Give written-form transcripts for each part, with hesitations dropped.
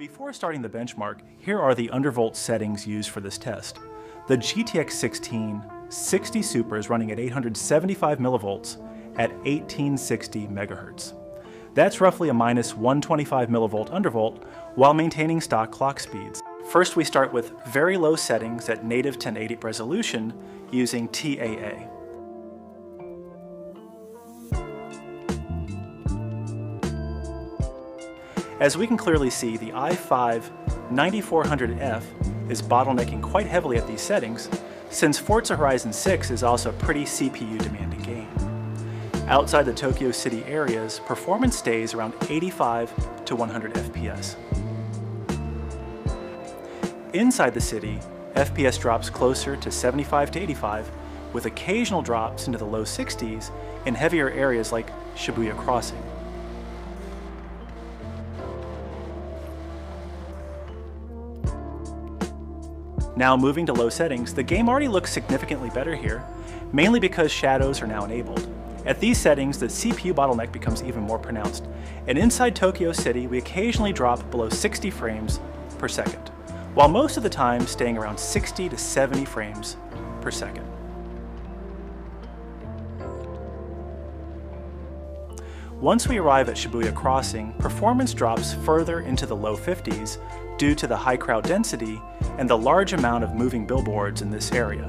Before starting the benchmark, here are the Undervolt settings used for this test. The GTX 16 60 Super is running at 875 millivolts at 1860 megahertz. That's roughly a minus 125 millivolt undervolt while maintaining stock clock speeds. First, we start with very low settings at native 1080 resolution using TAA. As we can clearly see, the i5 9400F is bottlenecking quite heavily at these settings, since Forza Horizon 6 is also a pretty CPU-demanding game. Outside the Tokyo City areas, performance stays around 85 to 100 FPS. Inside the city, FPS drops closer to 75 to 85, with occasional drops into the low 60s in heavier areas like Shibuya Crossing. Now moving to low settings, the game already looks significantly better here, mainly because shadows are now enabled. At these settings, the CPU bottleneck becomes even more pronounced, and inside Tokyo City, we occasionally drop below 60 frames per second, while most of the time staying around 60 to 70 frames per second. Once we arrive at Shibuya Crossing, performance drops further into the low 50s due to the high crowd density and the large amount of moving billboards in this area.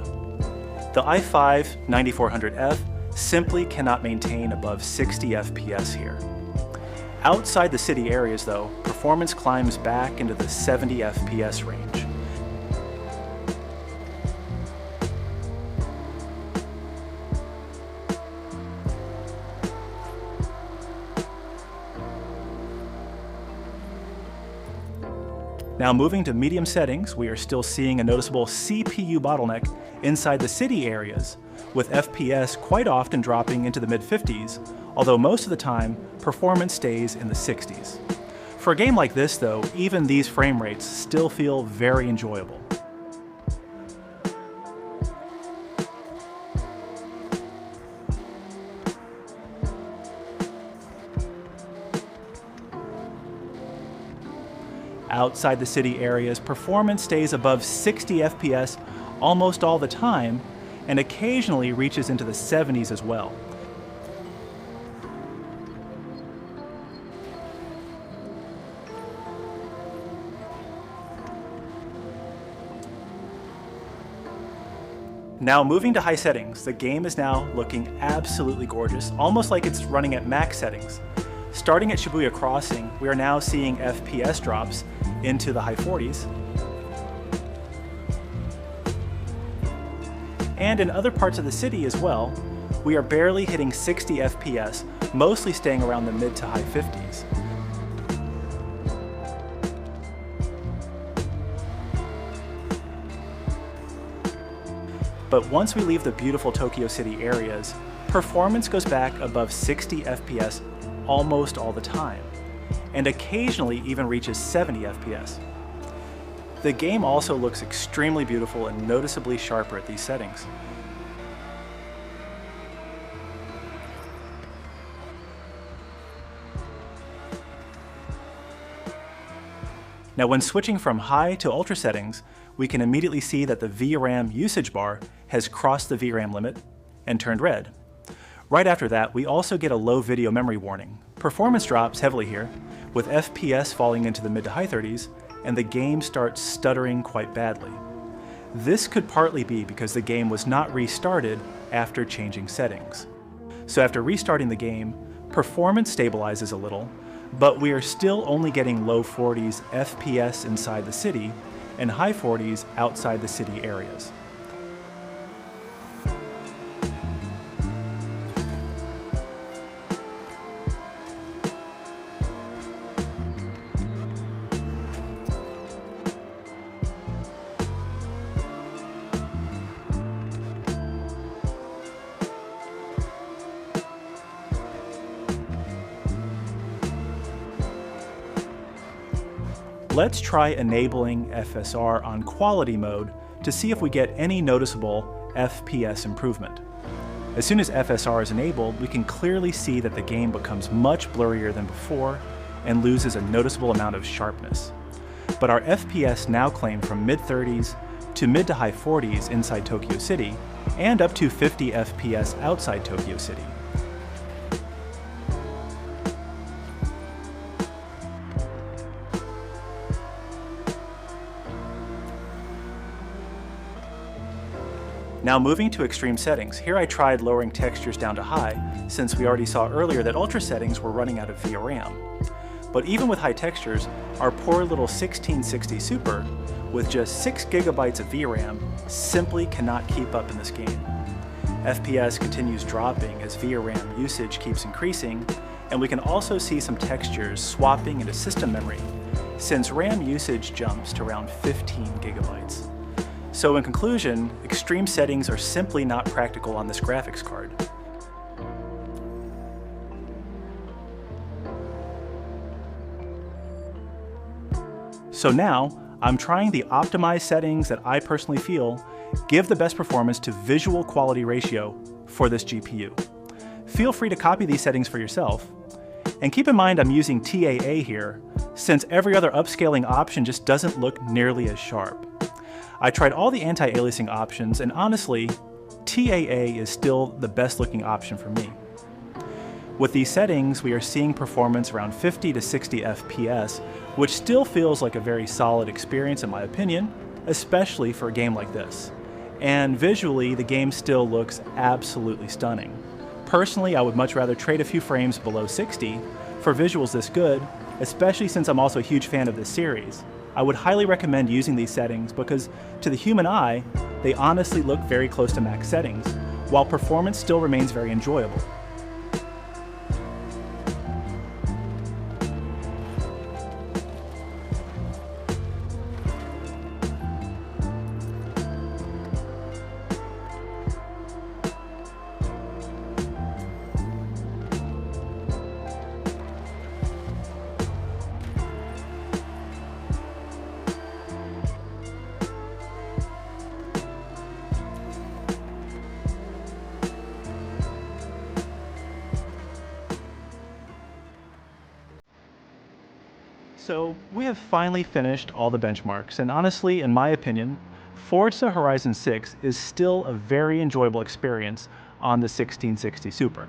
The i5 9400F simply cannot maintain above 60 FPS here. Outside the city areas though, performance climbs back into the 70 FPS range. Now moving to medium settings, we are still seeing a noticeable CPU bottleneck inside the city areas, with FPS quite often dropping into the mid-50s, although most of the time, performance stays in the 60s. For a game like this though, even these frame rates still feel very enjoyable. Outside the city areas, performance stays above 60 FPS almost all the time, and occasionally reaches into the 70s as well. Now moving to high settings, the game is now looking absolutely gorgeous, almost like it's running at max settings. Starting at Shibuya Crossing, we are now seeing FPS drops into the high 40s. And in other parts of the city as well, we are barely hitting 60 FPS, mostly staying around the mid to high 50s. But once we leave the beautiful Tokyo City areas, performance goes back above 60 FPS almost all the time, and occasionally even reaches 70 FPS. The game also looks extremely beautiful and noticeably sharper at these settings. Now when switching from high to ultra settings, we can immediately see that the VRAM usage bar has crossed the VRAM limit and turned red. Right after that, we also get a low video memory warning. Performance drops heavily here, with FPS falling into the mid to high 30s, and the game starts stuttering quite badly. This could partly be because the game was not restarted after changing settings. So after restarting the game, performance stabilizes a little, but we are still only getting low 40s FPS inside the city and high 40s outside the city areas. Let's try enabling FSR on quality mode to see if we get any noticeable FPS improvement. As soon as FSR is enabled, we can clearly see that the game becomes much blurrier than before and loses a noticeable amount of sharpness. but our FPS now claim from mid-30s to mid to high 40s inside Tokyo City, and up to 50 FPS outside Tokyo City. Now moving to extreme settings, here I tried lowering textures down to high, since we already saw earlier that ultra settings were running out of VRAM. But even with high textures, our poor little 1660 Super, with just 6 GB of VRAM, simply cannot keep up in this game. FPS continues dropping as VRAM usage keeps increasing, and we can also see some textures swapping into system memory, since RAM usage jumps to around 15 GB. So in conclusion, extreme settings are simply not practical on this graphics card. So now, I'm trying the optimized settings that I personally feel give the best performance to visual quality ratio for this GPU. Feel free to copy these settings for yourself. And keep in mind I'm using TAA here, since every other upscaling option just doesn't look nearly as sharp. I tried all the anti-aliasing options, and honestly, TAA is still the best looking option for me. With these settings, we are seeing performance around 50 to 60 FPS, which still feels like a very solid experience in my opinion, especially for a game like this. And visually, the game still looks absolutely stunning. Personally, I would much rather trade a few frames below 60 for visuals this good, especially since I'm also a huge fan of this series. I would highly recommend using these settings because, to the human eye, they honestly look very close to max settings, while performance still remains very enjoyable. So we have finally finished all the benchmarks, and honestly, in my opinion, Forza Horizon 6 is still a very enjoyable experience on the 1660 Super.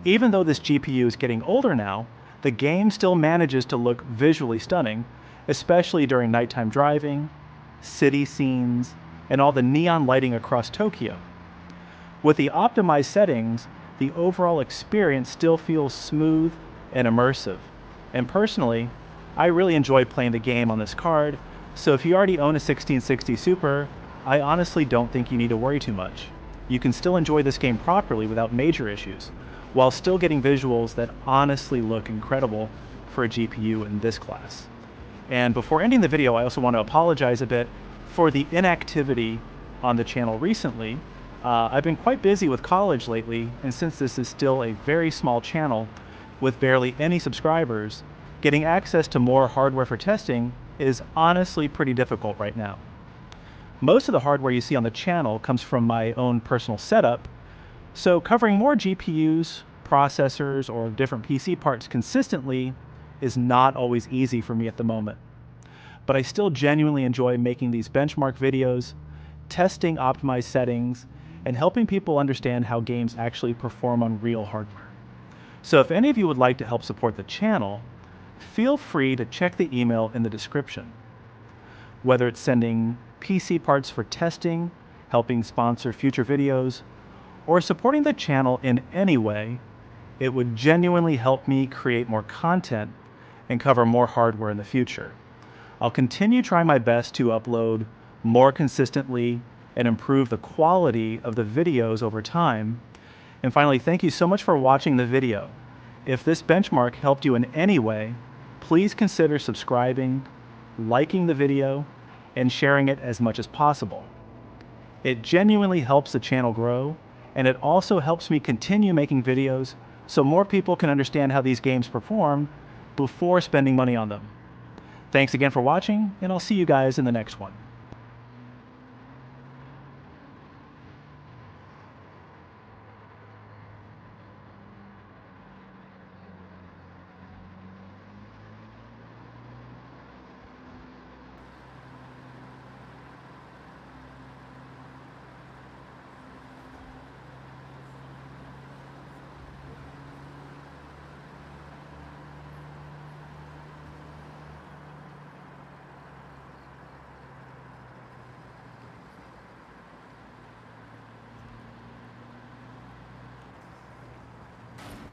Even though this GPU is getting older now, the game still manages to look visually stunning, especially during nighttime driving, city scenes, and all the neon lighting across Tokyo. With the optimized settings, the overall experience still feels smooth and immersive. And personally, I really enjoyed playing the game on this card, so if you already own a 1660 Super, I honestly don't think you need to worry too much. You can still enjoy this game properly without major issues, while still getting visuals that honestly look incredible for a GPU in this class. And before ending the video, I also want to apologize a bit for the inactivity on the channel recently. I've been quite busy with college lately, and since this is still a very small channel with barely any subscribers, getting access to more hardware for testing is honestly pretty difficult right now. Most of the hardware you see on the channel comes from my own personal setup, so covering more GPUs, processors, or different PC parts consistently is not always easy for me at the moment. But I still genuinely enjoy making these benchmark videos, testing optimized settings, and helping people understand how games actually perform on real hardware. So if any of you would like to help support the channel, feel free to check the email in the description. Whether it's sending PC parts for testing, helping sponsor future videos, or supporting the channel in any way, it would genuinely help me create more content and cover more hardware in the future. I'll continue trying my best to upload more consistently and improve the quality of the videos over time. And finally, thank you so much for watching the video. If this benchmark helped you in any way, please consider subscribing, liking the video, and sharing it as much as possible. It genuinely helps the channel grow, and it also helps me continue making videos so more people can understand how these games perform before spending money on them. Thanks again for watching, and I'll see you guys in the next one.